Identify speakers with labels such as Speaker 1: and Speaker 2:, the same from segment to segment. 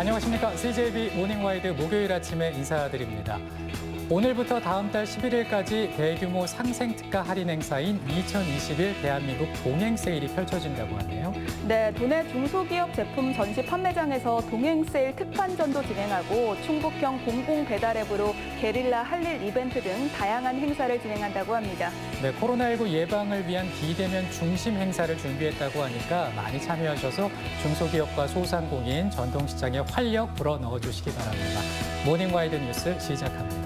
Speaker 1: 안녕하십니까. CJB 모닝와이드 목요일 아침에 인사드립니다. 오늘부터 다음 달 11일까지 대규모 상생특가 할인 행사인 2021 대한민국 동행세일이 펼쳐진다고 하네요.
Speaker 2: 네, 도내 중소기업 제품 전시 판매장에서 동행세일 특판전도 진행하고 충북형 공공배달앱으로 게릴라 할일 이벤트 등 다양한 행사를 진행한다고 합니다.
Speaker 1: 네, 코로나19 예방을 위한 비대면 중심 행사를 준비했다고 하니까 많이 참여하셔서 중소기업과 소상공인, 전통시장에 활력 불어넣어 주시기 바랍니다. 모닝와이드 뉴스 시작합니다.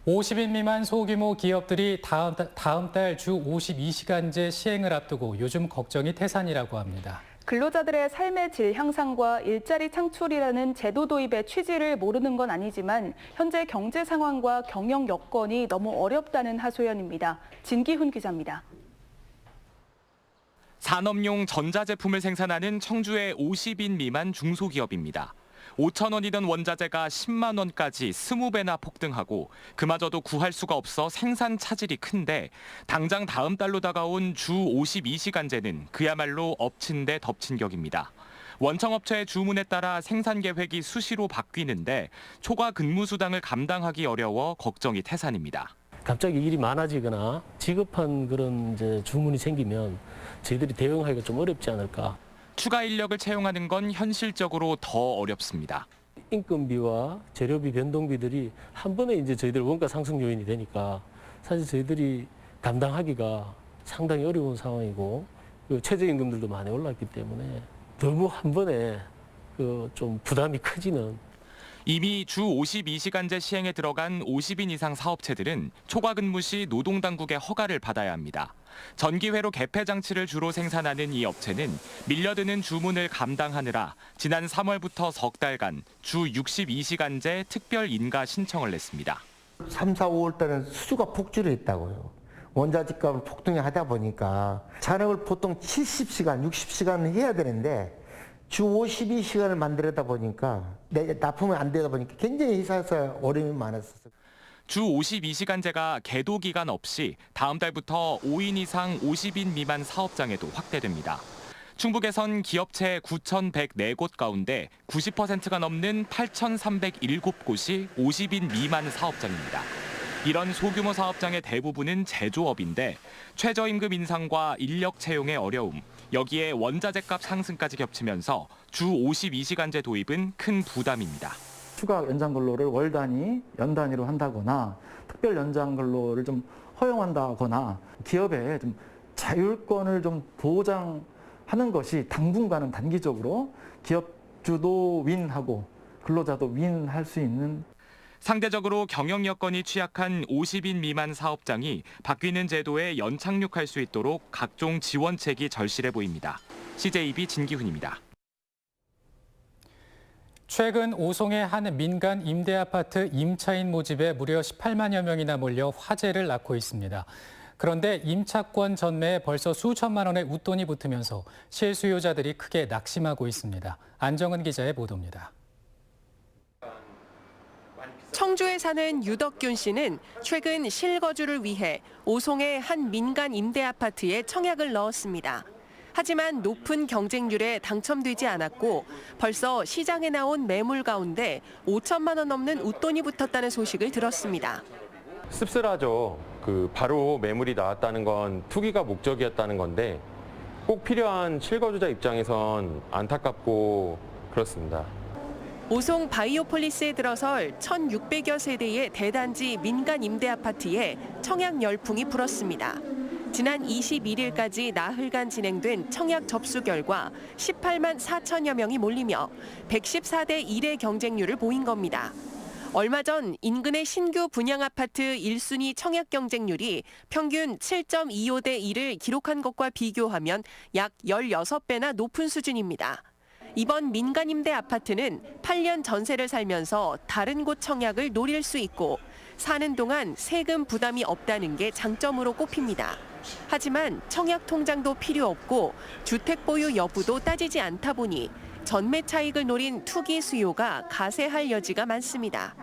Speaker 1: 50인 미만 소규모 기업들이 다음 달 주 52시간제 시행을 앞두고 요즘 걱정이 태산이라고 합니다.
Speaker 2: 근로자들의 삶의 질 향상과 일자리 창출이라는 제도 도입의 취지를 모르는 건 아니지만 현재 경제 상황과 경영 여건이 너무 어렵다는 하소연입니다. 진기훈 기자입니다.
Speaker 3: 산업용 전자제품을 생산하는 청주의 50인 미만 중소기업입니다. 5천 원이던 원자재가 10만 원까지 20배나 폭등하고 그마저도 구할 수가 없어 생산 차질이 큰데 당장 다음 달로 다가온 주 52시간제는 그야말로 엎친 데 덮친 격입니다. 원청업체의 주문에 따라 생산 계획이 수시로 바뀌는데 초과 근무 수당을 감당하기 어려워 걱정이 태산입니다.
Speaker 4: 갑자기 일이 많아지거나 지급한 그런 주문이 생기면 저희들이 대응하기가 좀 어렵지 않을까.
Speaker 3: 추가 인력을 채용하는 건 현실적으로 더 어렵습니다.
Speaker 4: 인건비와 재료비 변동비들이 한 번에 저희들 원가 상승 요인이 되니까 사실 저희들이 감당하기가 상당히 어려운 상황이고 최저임금들도 많이 올랐기 때문에 너무 한 번에 좀 부담이 커지는.
Speaker 3: 이미 주 52시간제 시행에 들어간 50인 이상 사업체들은 초과 근무 시 노동당국의 허가를 받아야 합니다. 전기회로 개폐 장치를 주로 생산하는 이 업체는 밀려드는 주문을 감당하느라 지난 3월부터 석 달간 주 62시간제 특별 인가 신청을 냈습니다.
Speaker 5: 3, 4, 5월 달은 수주가 폭주를 했다고요. 원자재값을 폭등이 하다 보니까 잔액을 보통 70시간, 60시간을 해야 되는데 주 52시간을 만들다 보니까 납품이 안 되다 보니까 굉장히 회사에서 어려움이 많았었어요.
Speaker 3: 주 52시간제가 계도 기간 없이 다음 달부터 5인 이상 50인 미만 사업장에도 확대됩니다. 충북에선 기업체 9,104곳 가운데 90%가 넘는 8,307곳이 50인 미만 사업장입니다. 이런 소규모 사업장의 대부분은 제조업인데 최저임금 인상과 인력 채용의 어려움, 여기에 원자재값 상승까지 겹치면서 주 52시간제 도입은 큰 부담입니다.
Speaker 6: 추가 연장 근로를 월 단위, 연 단위로 한다거나 특별 연장 근로를 좀 허용한다거나 기업의 좀 자율권을 좀 보장하는 것이 당분간은 단기적으로 기업주도 윈하고 근로자도 윈할 수 있는.
Speaker 3: 상대적으로 경영 여건이 취약한 50인 미만 사업장이 바뀌는 제도에 연착륙할 수 있도록 각종 지원책이 절실해 보입니다. CJB 진기훈입니다.
Speaker 1: 최근 오송의 한 민간 임대아파트 임차인 모집에 무려 18만여 명이나 몰려 화제를 낳고 있습니다. 그런데 임차권 전매에 벌써 수천만 원의 웃돈이 붙으면서 실수요자들이 크게 낙심하고 있습니다. 안정은 기자의 보도입니다.
Speaker 7: 청주에 사는 유덕균 씨는 최근 실거주를 위해 오송의 한 민간 임대 아파트에 청약을 넣었습니다. 하지만 높은 경쟁률에 당첨되지 않았고 벌써 시장에 나온 매물 가운데 5천만 원 넘는 웃돈이 붙었다는 소식을 들었습니다.
Speaker 8: 씁쓸하죠. 바로 매물이 나왔다는 건 투기가 목적이었다는 건데 꼭 필요한 실거주자 입장에선 안타깝고 그렇습니다.
Speaker 7: 오송 바이오폴리스에 들어설 1,600여 세대의 대단지 민간 임대 아파트에 청약 열풍이 불었습니다. 지난 21일까지 나흘간 진행된 청약 접수 결과 18만 4천여 명이 몰리며 114대 1의 경쟁률을 보인 겁니다. 얼마 전 인근의 신규 분양 아파트 1순위 청약 경쟁률이 평균 7.25대 1을 기록한 것과 비교하면 약 16배나 높은 수준입니다. 이번 민간 임대 아파트는 8년 전세를 살면서 다른 곳 청약을 노릴 수 있고 사는 동안 세금 부담이 없다는 게 장점으로 꼽힙니다. 하지만 청약 통장도 필요 없고 주택 보유 여부도 따지지 않다 보니 전매 차익을 노린 투기 수요가 가세할 여지가 많습니다.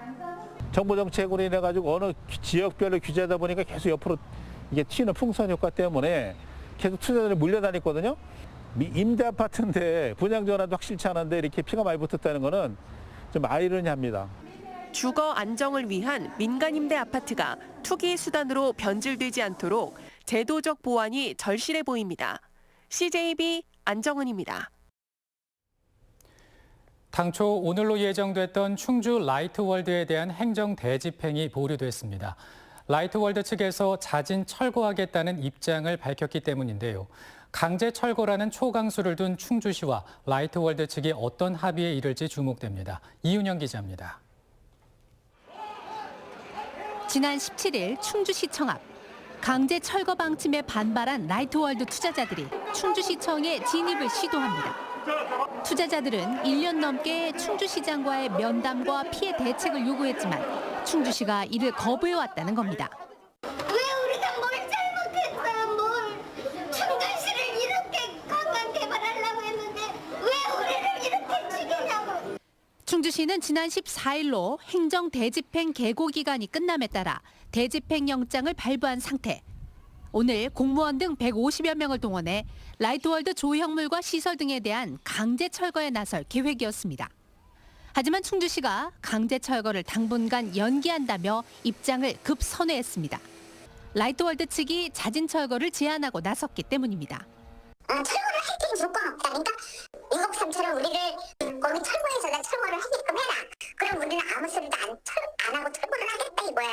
Speaker 9: 정부 정책으로 인해 가지고 어느 지역별로 규제하다 보니까 계속 옆으로 이게 튀는 풍선 효과 때문에 계속 투자자들이 물려다녔거든요. 임대 아파트인데 분양 전환도 확실치 않은데 이렇게 피가 많이 붙었다는 거는 좀 아이러니합니다.
Speaker 7: 주거 안정을 위한 민간 임대 아파트가 투기 수단으로 변질되지 않도록 제도적 보완이 절실해 보입니다. CJB 안정은입니다.
Speaker 1: 당초 오늘로 예정됐던 충주 라이트월드에 대한 행정 대집행이 보류됐습니다. 라이트월드 측에서 자진 철거하겠다는 입장을 밝혔기 때문인데요. 강제 철거라는 초강수를 둔 충주시와 라이트월드 측이 어떤 합의에 이를지 주목됩니다. 이윤영 기자입니다.
Speaker 10: 지난 17일 충주시청 앞 강제 철거 방침에 반발한 라이트월드 투자자들이 충주시청에 진입을 시도합니다. 투자자들은 1년 넘게 충주시장과의 면담과 피해 대책을 요구했지만 충주시가 이를 거부해왔다는 겁니다.
Speaker 11: 왜 우리가 뭘 잘못했어요? 뭘 충주시를 이렇게 관광 개발하려고 했는데 왜 우리를 이렇게 죽이냐고.
Speaker 10: 충주시는 지난 14일로 행정 대집행 계고 기간이 끝남에 따라 대집행 영장을 발부한 상태. 오늘 공무원 등 150여 명을 동원해 라이트월드 조형물과 시설 등에 대한 강제 철거에 나설 계획이었습니다. 하지만 충주시가 강제 철거를 당분간 연기한다며 입장을 급선회했습니다. 라이트월드 측이 자진 철거를 제안하고 나섰기 때문입니다.
Speaker 11: 철거를 할 때는 조건 없다. 그러니까 6.3처럼 우리를 거기 철거해서 철거를 하게끔 해라. 그럼 우리는 아무 소리도 안 하고 철거를 하겠다 이거야.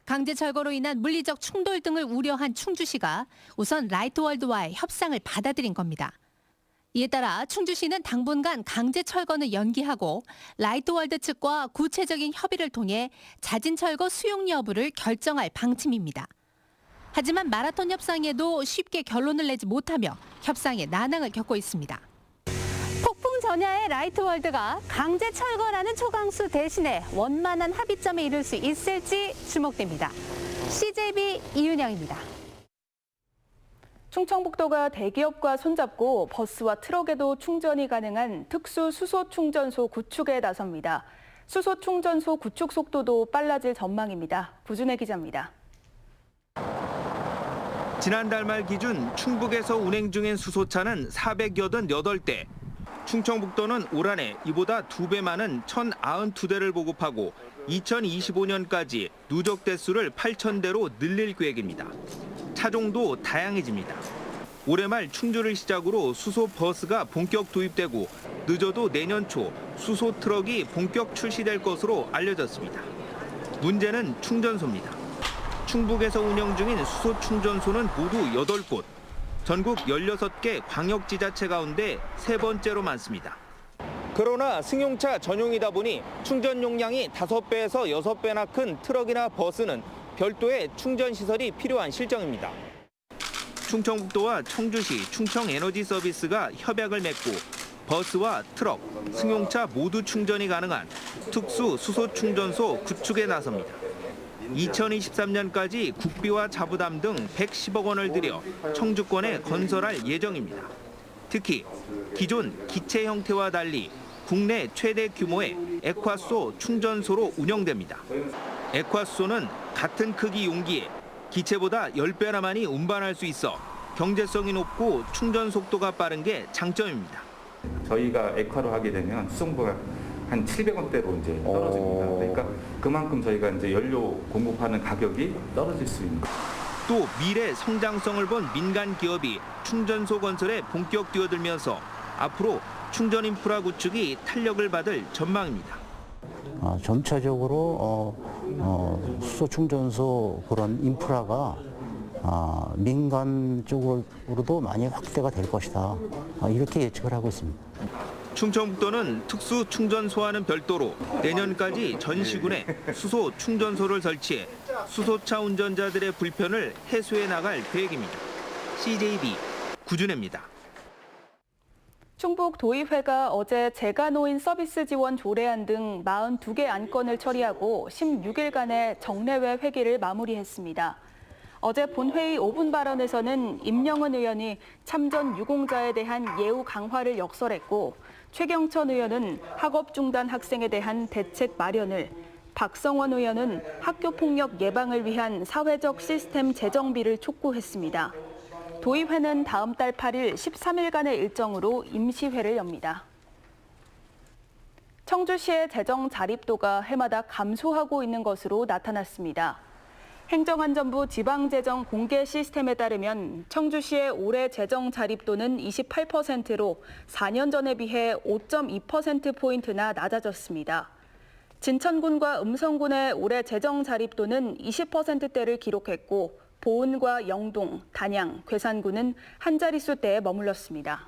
Speaker 10: 강제 철거로 인한 물리적 충돌 등을 우려한 충주시가 우선 라이트월드와의 협상을 받아들인 겁니다. 이에 따라 충주시는 당분간 강제 철거는 연기하고 라이트월드 측과 구체적인 협의를 통해 자진 철거 수용 여부를 결정할 방침입니다. 하지만 마라톤 협상에도 쉽게 결론을 내지 못하며 협상에 난항을 겪고 있습니다. 폭풍 전야의 라이트월드가 강제 철거라는 초강수 대신에 원만한 합의점에 이를 수 있을지 주목됩니다. CJB 이윤영입니다.
Speaker 2: 충청북도가 대기업과 손잡고 버스와 트럭에도 충전이 가능한 특수 수소 충전소 구축에 나섭니다. 수소 충전소 구축 속도도 빨라질 전망입니다. 구준혜 기자입니다.
Speaker 12: 지난달 말 기준 충북에서 운행 중인 수소차는 488대. 충청북도는 올 한해 이보다 2배 많은 1,092대를 보급하고 2025년까지 누적 대수를 8,000대로 늘릴 계획입니다. 차종도 다양해집니다. 올해 말 충주를 시작으로 수소 버스가 본격 도입되고 늦어도 내년 초 수소 트럭이 본격 출시될 것으로 알려졌습니다. 문제는 충전소입니다. 충북에서 운영 중인 수소 충전소는 모두 8곳. 전국 16개 광역지자체 가운데 3번째로 많습니다. 그러나 승용차 전용이다 보니 충전 용량이 5배에서 6배나 큰 트럭이나 버스는 별도의 충전 시설이 필요한 실정입니다. 충청북도와 청주시 충청에너지서비스가 협약을 맺고 버스와 트럭, 승용차 모두 충전이 가능한 특수 수소 충전소 구축에 나섭니다. 2023년까지 국비와 자부담 등 110억 원을 들여 청주권에 건설할 예정입니다. 특히 기존 기체 형태와 달리 국내 최대 규모의 액화소 충전소로 운영됩니다. 액화소는 같은 크기 용기에 기체보다 10배나 많이 운반할 수 있어 경제성이 높고 충전 속도가 빠른 게 장점입니다.
Speaker 13: 저희가 액화로 하게 되면 수송부가 한 700원대로 이제 떨어집니다. 그러니까 그만큼 저희가 이제 연료 공급하는 가격이 떨어질 수 있는 거예요.
Speaker 12: 또 미래 성장성을 본 민간 기업이 충전소 건설에 본격 뛰어들면서 앞으로 충전 인프라 구축이 탄력을 받을 전망입니다.
Speaker 14: 점차적으로 수소 충전소 그런 인프라가 민간 쪽으로도 많이 확대가 될 것이다. 이렇게 예측을 하고 있습니다.
Speaker 12: 충청북도는 특수 충전소와는 별도로 내년까지 전 시군에 수소 충전소를 설치해 수소차 운전자들의 불편을 해소해 나갈 계획입니다. CJB 구준혜입니다.
Speaker 2: 충북도의회가 어제 재가노인 서비스 지원 조례안 등 42개 안건을 처리하고 16일간의 정례회 회기를 마무리했습니다. 어제 본회의 5분 발언에서는 임영은 의원이 참전 유공자에 대한 예우 강화를 역설했고 최경천 의원은 학업 중단 학생에 대한 대책 마련을, 박성원 의원은 학교폭력 예방을 위한 사회적 시스템 재정비를 촉구했습니다. 도의회는 다음 달 8일 13일간의 일정으로 임시회를 엽니다. 청주시의 재정 자립도가 해마다 감소하고 있는 것으로 나타났습니다. 행정안전부 지방재정 공개 시스템에 따르면 청주시의 올해 재정 자립도는 28%로 4년 전에 비해 5.2%포인트나 낮아졌습니다. 진천군과 음성군의 올해 재정 자립도는 20%대를 기록했고 보은과 영동, 단양, 괴산군은 한 자릿수대에 머물렀습니다.